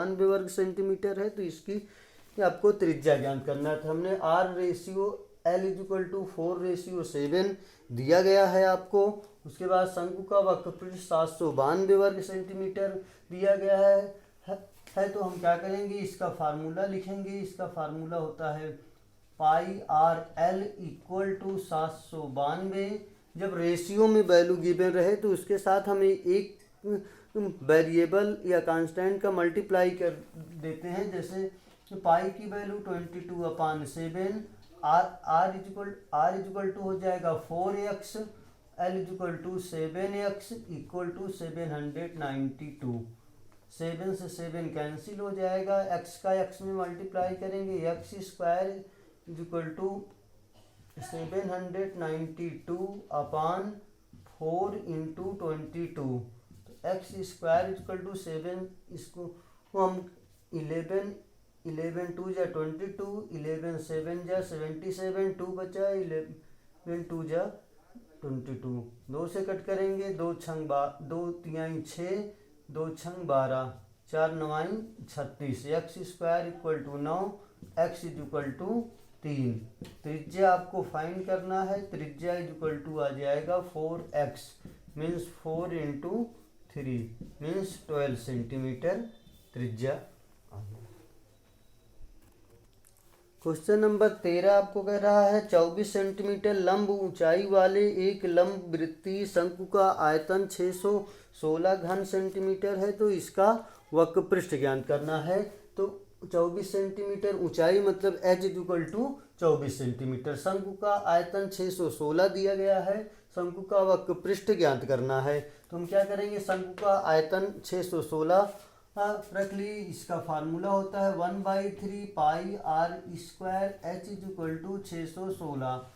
92 वर्ग सेंटीमीटर है, तो इसकी आपको त्रिज्या ज्ञात करना था। हमने R/L=4/7 दिया गया है आपको। उसके बाद शंकु का वक्रपृष्ठ 792 वर्ग सेंटीमीटर दिया गया है। तो हम क्या करेंगे, इसका फार्मूला लिखेंगे। इसका फार्मूला होता है πRL=792। जब रेशियो में वैल्यू गिवन रहे तो उसके साथ हमें एक वेरिएबल या कांस्टेंट का मल्टीप्लाई कर देते हैं। जैसे पाई की वैल्यू 22/7, R हो जाएगा 4x, L=7x = 792। 7 से 7 कैंसिल हो जाएगा, x का x में मल्टीप्लाई करेंगे, x² = 792/4 × 22। तो x² = 7, इसको हम 11 2 जा 22, 11 7 जा 77, 2 बचा, 11 2 जा 22, 2 से कट करेंगे, 2 तिहाई 6, 2 छंग 12, 4 9 36, x² = 9, x = 3। त्रिज्या आपको फाइंड करना है। त्रिज्या आ जाएगा 4x, मीन्स 4 × 3 मीन्स 12 सेंटीमीटर त्रिज्या। क्वेश्चन नंबर 13 आपको कह रहा है 24 सेंटीमीटर लंब ऊंचाई वाले एक लंब वृत्तीय शंकु का आयतन 616 घन सेंटीमीटर है, तो इसका वक्रपृष्ठ ज्ञात करना है। तो 24 सेंटीमीटर ऊंचाई मतलब h = 24 सेंटीमीटर। शंकु का आयतन 616 दिया गया है, शंकु का वक्रपृष्ठ ज्ञात करना है। तो हम क्या करेंगे, शंकु का आयतन 616 रख ली। इसका फार्मूला होता है 1/3 पाई R² h = 616।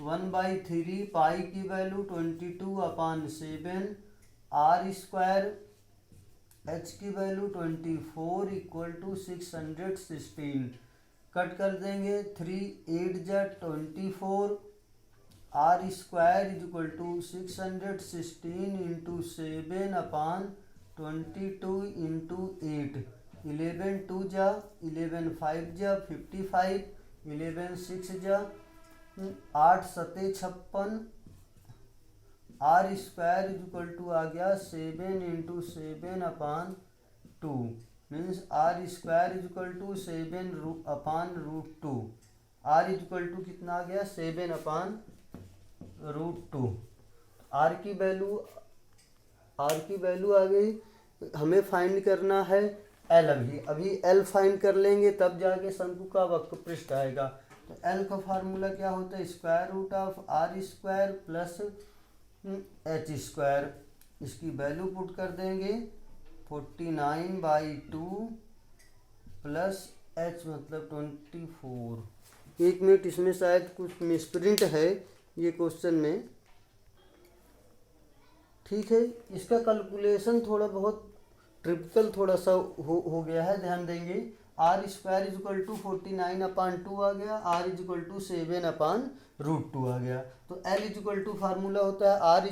1/3 पाई की वैल्यू 22/7, R² h की वैल्यू 24 = 616। कट कर देंगे, 3 8 जा 24, R² = 616 × 7/22 × 8, 11 2 जा 11 5 जा 55, 11 6 जा 8 7 56, R² = आ गया 7 × 7/2, मीन्स R² = 7/√2। R = कितना आ गया, 7/√2। R की वैल्यू आ गई। हमें फाइंड करना है L। अभी L फाइंड कर लेंगे तब जाके शंकु का वक्रपृष्ठ आएगा। तो L का फार्मूला क्या होता है, √R² + h²। इसकी वैल्यू पुट कर देंगे, 49/2 + h मतलब 24। 1 मिनट, इसमें शायद कुछ मिसप्रिंट है ये क्वेश्चन में। ठीक है, इसका कैलकुलेशन थोड़ा बहुत ट्रिपिकल थोड़ा सा हो गया है, ध्यान देंगे। R² = 49/2 आ गया, R = 7/√2 आ गया। तो L फार्मूला होता है R²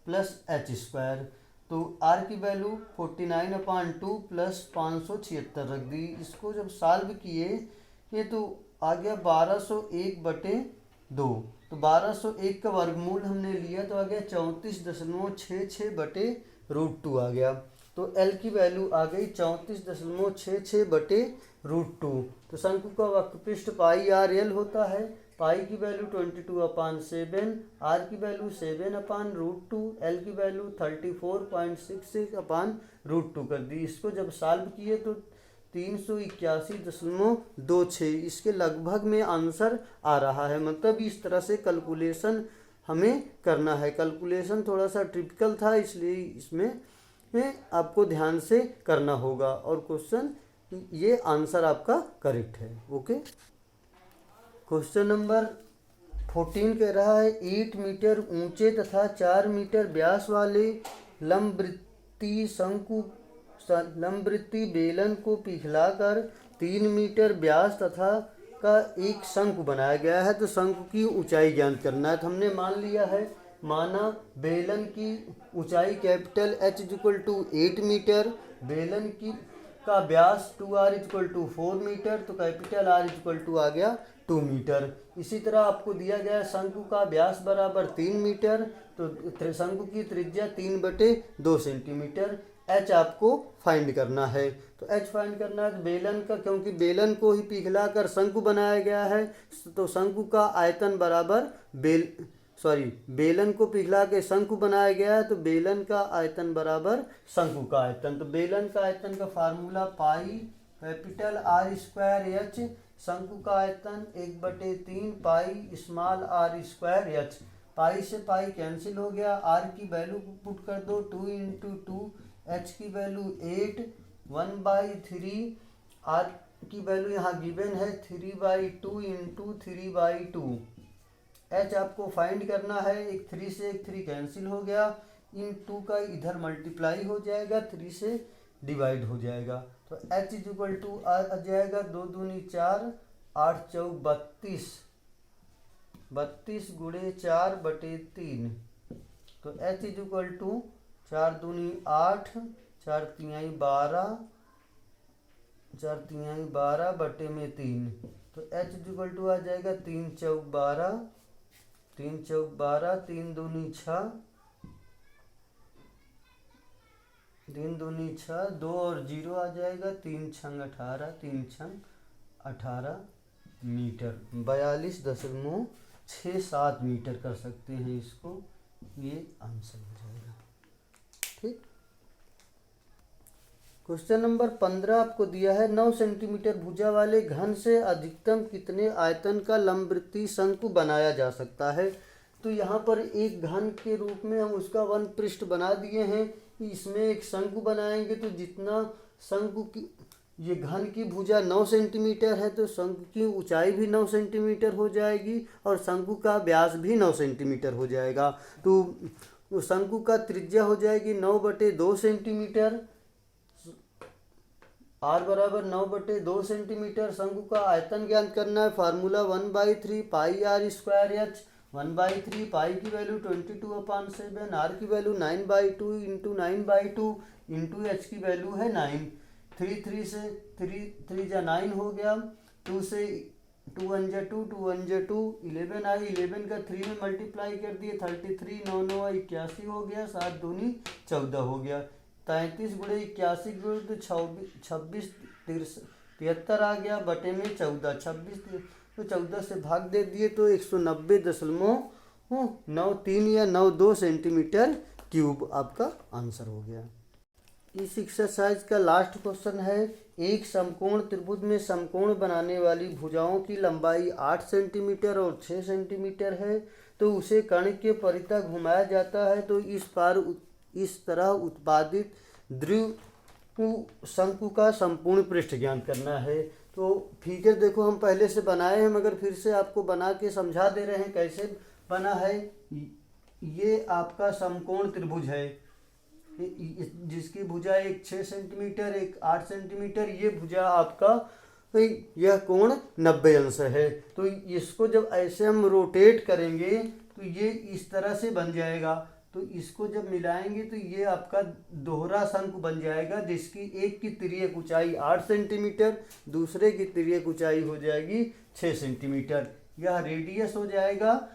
+ h²। तो R की वैल्यू 49/2 + 576 रख दी। इसको जब सॉल्व किए ये तो आ गया 1201/2। तो 1201 का वर्गमूल हमने लिया तो आ गया 34.66/√2 आ गया। तो L की वैल्यू आ गई 34.66/√2। तो शंकु का वक्रपृष्ठ πRL होता है। पाई की वैल्यू 22/7, R की वैल्यू 7/√2, L की वैल्यू 34.66/√2 कर दी। इसको जब सॉल्व किए तो 381.26 इसके लगभग में आंसर आ रहा है। मतलब इस तरह से कैलकुलेशन हमें करना है। कैलकुलेशन थोड़ा सा ट्रिपिकल था, इसलिए इसमें आपको ध्यान से करना होगा और क्वेश्चन ये आंसर आपका करेक्ट है। ओके, क्वेश्चन नंबर 14 कह रहा है 8 मीटर ऊंचे तथा 4 मीटर व्यास वाले लंबवृत्तीय बेलन को पिघलाकर 3 मीटर व्यास तथा का एक शंकु बनाया गया है। तो शंकु की ऊंचाई ज्ञात करना है। तो हमने मान लिया है, माना बेलन की ऊंचाई कैपिटल H = 8 मीटर, बेलन की का व्यास 2r इक्वल टू 4 मीटर, तो कैपिटल R इक्वल टू आ गया 2 मीटर। इसी तरह आपको दिया गया है शंकु का व्यास बराबर 3 मीटर, तो शंकु की त्रिज्या 3/2 सेंटीमीटर। h आपको फाइंड करना है, तो h फाइंड करना है बेलन का, क्योंकि बेलन को ही पिघला कर शंकु बनाया गया है, तो शंकु का आयतन बराबर बेलन को पिघला के शंकु बनाया गया है, तो बेलन का आयतन बराबर शंकु का आयतन। तो बेलन का आयतन का formula pi capital R square H, शंकु का आयतन 1/3 pi small r square H। पाई से पाई कैंसिल हो गया, r की वैल्यू पुट कर दो 2 × 2, h की वैल्यू 8, 1/3, r की वैल्यू यहाँ गिवन है 3/2 × 3/2। h आपको फाइंड करना है, एक 3 से एक 3 कैंसिल हो गया, इन 2 का इधर मल्टीप्लाई हो जाएगा, 3 से डिवाइड हो जाएगा, तो h इक्वल टू आ जाएगा 2 दूनी 4, 8 चौक 32, 32 गुणे 4/3, तो h इक्वल टू 4 दूनी 8, 4 तिहाई 12, 4 तिहाई 12/3, तो h इक्वल टू आ जाएगा 3 चौक 12, 3 चौक 12, 3 दूनी 6, 3 दूनी 6, 2 और 0 आ जाएगा, 3 छंग 18, 3 छंग 18 मीटर, 42.67 मीटर कर सकते हैं इसको, ये आंसर हो जाएगा। ठीक, क्वेश्चन नंबर 15 आपको दिया है 9 सेंटीमीटर भुजा वाले घन से अधिकतम कितने आयतन का लंबवृत्तीय शंकु बनाया जा सकता है। तो यहाँ पर एक घन के रूप में हम उसका वन पृष्ठ बना दिए हैं, इसमें एक शंकु बनाएंगे, तो जितना शंकु की ये घन की भुजा 9 सेंटीमीटर है, तो शंकु की ऊंचाई भी 9 सेंटीमीटर हो जाएगी और शंकु का व्यास भी 9 सेंटीमीटर हो जाएगा। तो शंकु का त्रिज्या हो जाएगी 9/2 सेंटीमीटर, r बराबर 9/2 सेंटीमीटर। शंकु का आयतन ज्ञात करना है, फार्मूला 1/3 पाई r स्क्वायर H, 1/3 पाई की वैल्यू 22/7, r की वैल्यू 9/2 × 9/2 × h की वैल्यू है 9, 3 से 3 जा 9 हो गया, 2 से 2 1 जा 2, 2 1 जा 2, 11 आई, 11 का 3 में मल्टीप्लाई कर दिए 33, 9 9 81 हो गया, 7 दूनी 14 हो गया, 33 गुणे 81 गुणे तो 26 73 आ गया, बटे में 14, 26 तो 14 से भाग दे दिए तो 190.93 या 92 सेंटीमीटर क्यूब आपका आंसर हो गया। इस एक्सरसाइज का लास्ट क्वेश्चन है, एक समकोण त्रिभुज में समकोण बनाने वाली भुजाओं की लंबाई 8 सेंटीमीटर और 6 सेंटीमीटर है, तो उसे कर्ण के परितः घुमाया जाता है, तो इस तरह उत्पादित द्विध्रुव शंकु का संपूर्ण पृष्ठ ज्ञात करना है। तो फिगर देखो हम पहले से बनाए हैं, मगर फिर से आपको बना के समझा दे रहे हैं कैसे बना है। ये आपका समकोण त्रिभुज है, जिसकी भुजा एक 6 सेंटीमीटर एक 8 सेंटीमीटर, ये भुजा आपका यह कोण 90 अंश है। तो इसको जब ऐसे हम रोटेट करेंगे तो ये इस तरह से बन जाएगा, तो इसको जब मिलाएंगे तो ये आपका दोहरा शंकु बन जाएगा, जिसकी एक की तिर्यक ऊंचाई 8 सेंटीमीटर, दूसरे की तिर्यक ऊंचाई हो जाएगी 6 सेंटीमीटर। यह रेडियस हो जाएगा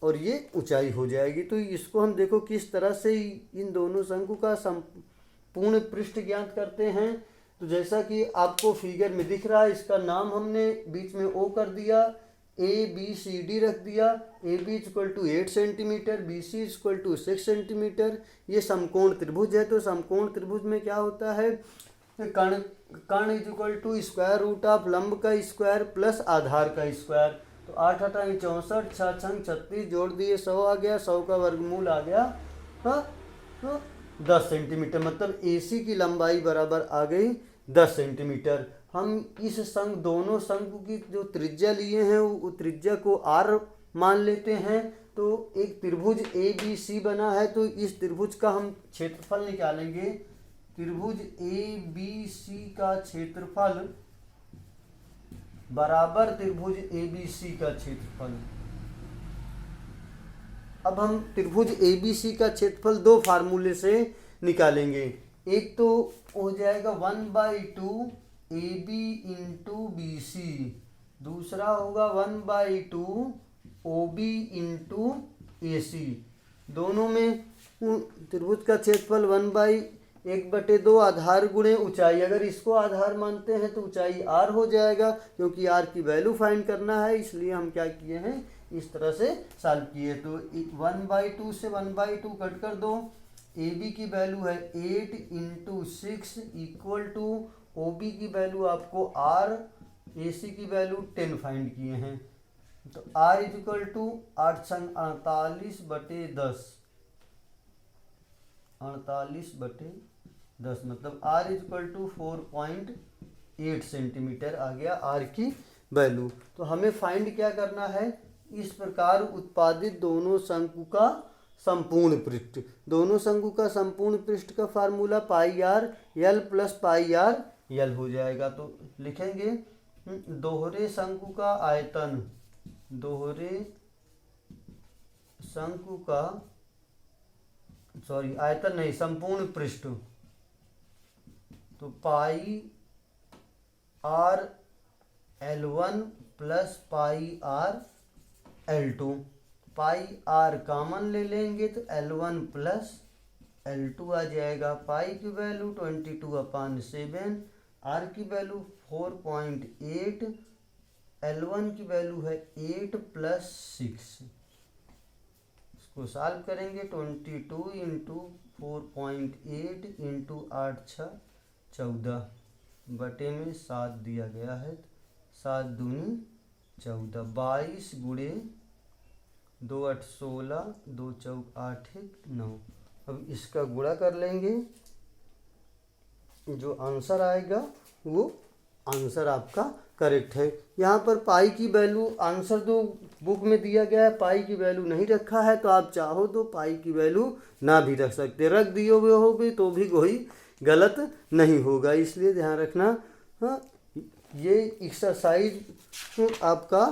और ये ऊंचाई हो जाएगी। तो इसको हम देखो किस तरह से इन दोनों शंकु का संपूर्ण पृष्ठ ज्ञात करते हैं। तो जैसा कि आपको फिगर में दिख रहा है, इसका नाम हमने बीच में O कर दिया, ABCD रख दिया, AB equal to 8 centimetre, BC equal to 6 centimetre. ये समकोण त्रिभुज है। तो समकोण त्रिभुज में क्या होता है, कर्ण equal to square root of लंब का स्क्वायर प्लस आधार का स्क्वायर। तो 8 8 64, 6 6 36 जोड़ दिए 100 आ गया, 100 का वर्गमूल आ गया 10 सेंटीमीटर, मतलब AC की लंबाई बराबर आ गई 10 सेंटीमीटर। हम इस दोनों शंकु की जो त्रिज्या लिए हैं वो त्रिज्या को r मान लेते हैं। तो एक त्रिभुज ABC बना है, तो इस त्रिभुज का हम क्षेत्रफल निकालेंगे। त्रिभुज ABC का क्षेत्रफल बराबर त्रिभुज ABC का क्षेत्रफल। अब हम त्रिभुज ABC का क्षेत्रफल दो फार्मूले से निकालेंगे। एक तो हो जाएगा 1/2 AB इंटू BC, दूसरा होगा 1/2 OB इंटू AC। दोनों में त्रिभुज का क्षेत्रफल 1/2 आधार गुणे ऊंचाई, अगर इसको आधार मानते हैं तो ऊंचाई r हो जाएगा, क्योंकि r की वैल्यू फाइंड करना है, इसलिए हम क्या किए हैं, इस तरह से सॉल्व किए। तो 1/2 से 1/2 कट कर दो, AB की वैल्यू है 8 इंटू 6 इक्वल टू OB की वैल्यू आपको r, AC की वैल्यू 10 फाइंड किए हैं। तो r इक्वल टू 48/10, 48/10 मतलब r इक्वल टू 4.8 सेंटीमीटर आ गया r की वैल्यू। तो हमें फाइंड क्या करना है, इस प्रकार उत्पादित दोनों शंकु का संपूर्ण पृष्ठ। दोनों शंकु का संपूर्ण पृष्ठ का formula πr l plus πr l हो जाएगा। तो लिखेंगे दोहरे शंकु का आयतन, दोहरे शंकु का आयतन नहीं, संपूर्ण पृष्ठ, तो पाई r L1 plus pi r L2। पाई r कॉमन ले लेंगे तो L1 प्लस L2 आ जाएगा। पाई की वैल्यू 22/7, r की वैल्यू 4.8, L1 की वैल्यू है 8 प्लस 6। इसको सॉल्व करेंगे, 22 इंटू 4.8 इंटू 8 6 14 बटे में 7 दिया गया है, 7 दूनी 14, 22 गुणे 2 8 16, 2 चौक 8 1 9। अब इसका गुणा कर लेंगे, जो आंसर आएगा वो आंसर आपका करेक्ट है। यहाँ पर पाई की वैल्यू आंसर दो बुक में दिया गया है, पाई की वैल्यू नहीं रखा है, तो आप चाहो तो पाई की वैल्यू ना भी रख सकते, रख दिए हुए होगे तो भी कोई गलत नहीं होगा, इसलिए ध्यान रखना। हाँ, ये एक्सरसाइज आपका